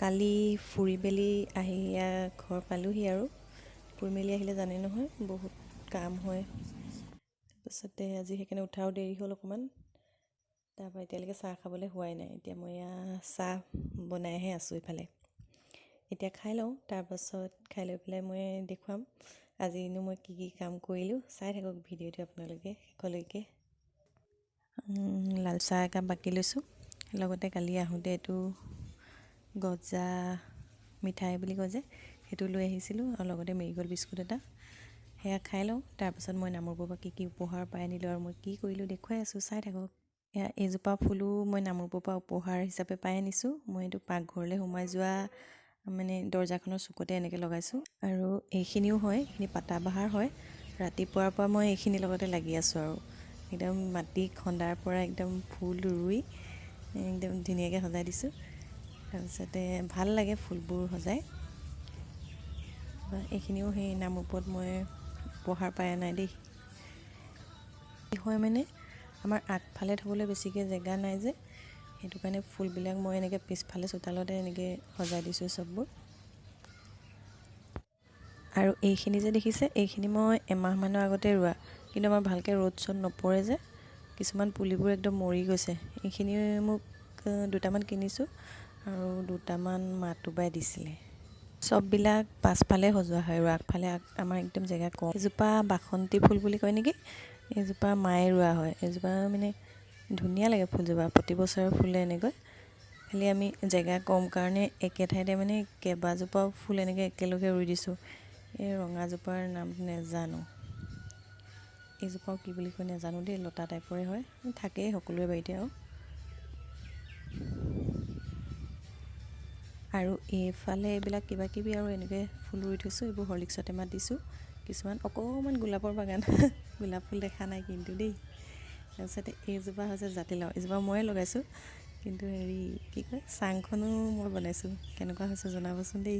কালি ফুৰি মেলি আহি ঘৰ পালোহি আৰু ফুৰি মেলি আহিলে জানে নহয় বহুত কাম হয়। তাৰপাছতে আজি সেইকাৰণে উঠাও দেৰি হ'ল অকণমান। তাৰপৰা এতিয়ালৈকে চাহ খাবলৈ হোৱাই নাই। এতিয়া মই চাহ বনাইহে আছোঁ ইফালে। এতিয়া খাই লওঁ, তাৰপাছত খাই লৈ পেলাই মই দেখুৱাম আজিনো মই কি কি কাম কৰিলোঁ। চাই থাকক ভিডিঅ'টো আপোনালোকে শেষলৈকে। লাল চাহ একাপ বাকি লৈছোঁ, লগতে কালি আহোঁতে এইটো গজা মিঠাই বুলি কয় যে সেইটো লৈ আহিছিলোঁ, আৰু লগতে মেৰিগ'ল্ড বিস্কুট এটা। সেয়া খাই লওঁ, তাৰপাছত মই নামৰূপৰ পৰা কি উপহাৰ পাই আনিলোঁ আৰু মই কি কৰিলোঁ দেখুৱাই আছোঁ, চাই থাকক। এইজোপা ফুলো মই নামৰূপৰ পৰা উপহাৰ হিচাপে পাই আনিছোঁ। মই এইটো পাকঘৰলৈ সোমাই যোৱা মানে দৰজাখনৰ চুকতে এনেকৈ লগাইছোঁ। আৰু এইখিনিও হয়, এইখিনি পাতাবাহাৰ হয়। ৰাতিপুৱাৰ পৰা মই এইখিনিৰ লগতে লাগি আছোঁ আৰু একদম মাটি খন্দাৰ পৰা একদম ফুল ৰুই একদম ধুনীয়াকৈ সজাই দিছোঁ। তাৰপিছতে ভাল লাগে ফুলবোৰ সজাই। এইখিনিও সেই নামৰূপত মই উপহাৰ পাই নাই দেই। কি হয় মানে আমাৰ আগফালে থ'বলৈ বেছিকৈ জেগা নাই যে, সেইটো কাৰণে ফুলবিলাক মই এনেকৈ পিছফালে চোতালতে এনেকৈ সজাই দিছোঁ চববোৰ। আৰু এইখিনি যে দেখিছে, এইখিনি মই এমাহমানৰ আগতে ৰোৱা, কিন্তু আমাৰ ভালকৈ ৰ'দ চ'দ নপৰে যে কিছুমান পুলিবোৰ একদম মৰি গৈছে। এইখিনি মোক দুটামান কিনিছোঁ আৰু দুটামান মাতুবাই দিছিলে। চববিলাক পাছফালে সজোৱা হয় আৰু আগফালে আমাৰ একদম জেগা কম। এজোপা বাসন্তী ফুল বুলি কয় নেকি, এইজোপা মায়ে ৰোৱা হয়। এজোপা মানে ধুনীয়া লাগে ফুলজোপা, প্ৰতি বছৰে ফুলে এনেকৈ। খালি আমি জেগা কম কাৰণে একে ঠাইতে মানে কেইবাজোপাও ফুল এনেকৈ একেলগে ৰুই দিছোঁ। এই ৰঙাজোপাৰ নাম নেজানো, এইজোপাও কি বুলি কয় নেজানো দেই, লতা টাইপৰে হয়, থাকেই সকলোৰে বাৰীতে। আৰু এইফালে এইবিলাক কিবাকিবি আৰু এনেকৈ ফুল ৰুই থৈছোঁ। এইবোৰ হৰ্লিক্সৰ টেমাত দিছোঁ। কিছুমান অকণমান গোলাপৰ বাগান গোলাপ ফুল দেখা নাই কিন্তু দেই। তাৰপিছতে এইজোপা হৈছে জাতিলাও, এইজোপা ময়ে লগাইছোঁ, কিন্তু হেৰি কি কয় চাংখনো মই বনাইছোঁ। কেনেকুৱা হৈছে জনাবচোন দেই।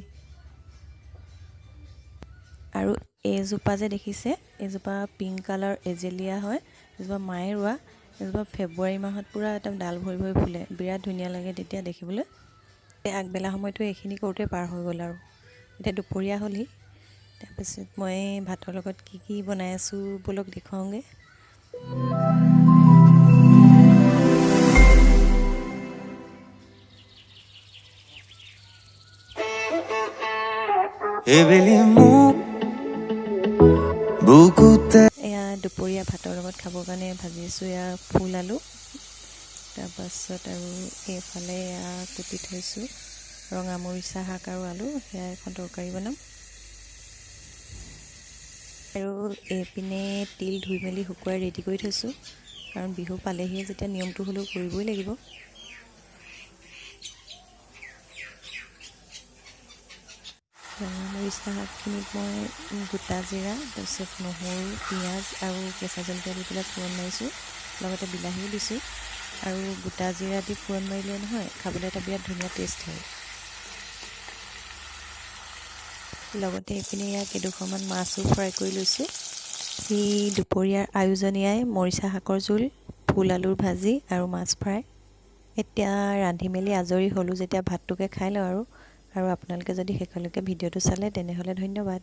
আৰু এইজোপা যে দেখিছে, এইজোপা পিংক কালাৰ এজেলিয়া হয়। এইজোপা মায়ে ৰোৱা। এইজোপা ফেব্ৰুৱাৰী মাহত পূৰা একদম ডাল ভৰি ভৰি ফুলে, বিৰাট ধুনীয়া লাগে তেতিয়া দেখিবলৈ। আগবেলা সময়তো এইখিনি কৰোঁতে পাৰ হৈ গ'ল আৰু এতিয়া দুপৰীয়া হ'লহি। তাৰপিছত মই ভাতৰ লগত কি কি বনাই আছোঁ ব'লক দেখুৱাওঁগৈ। এয়া দুপৰীয়া ভাতৰ লগত খাবৰ কাৰণে ভাজিছোঁ এয়া ফুল আলু। তাৰপাছত আৰু এইফালে এয়া কুটি থৈছোঁ ৰঙা মৰিচা শাক আৰু আলু, সেয়া এখন তৰকাৰী বনাম। আৰু এইপিনে তিল ধুই মেলি শুকুৱাই ৰেডি কৰি থৈছোঁ, কাৰণ বিহু পালেহিয়ে যেতিয়া নিয়মটো হ'লেও কৰিবই লাগিব। ৰঙা মৰিচা শাকখিনিত মই গোটা জিৰা, তাৰপিছত নহৰু, পিঁয়াজ আৰু কেঁচা জলকীয়া দি পেলাই ফোৰণ মাৰিছোঁ, লগতে বিলাহীও দিছোঁ। আৰু গোটা জিৰা দি ফোৰণ মাৰিলে নহয় খাবলৈ এটা বিৰাট ধুনীয়া টেষ্ট হয়। লগতে এইপিনে ইয়াক কেইডোখৰমান মাছো ফ্ৰাই কৰি লৈছোঁ। দুপৰীয়াৰ আয়োজন এয়াই মৰিচা শাকৰ জোল, ফুল আলুৰ ভাজি আৰু মাছ ফ্ৰাই। এতিয়া ৰান্ধি মেলি আজৰি হ'লোঁ যেতিয়া ভাতটোকে খাই লওঁ আৰু আপোনালোকে যদি শেষলৈকে ভিডিঅ'টো চালে তেনেহ'লে ধন্যবাদ।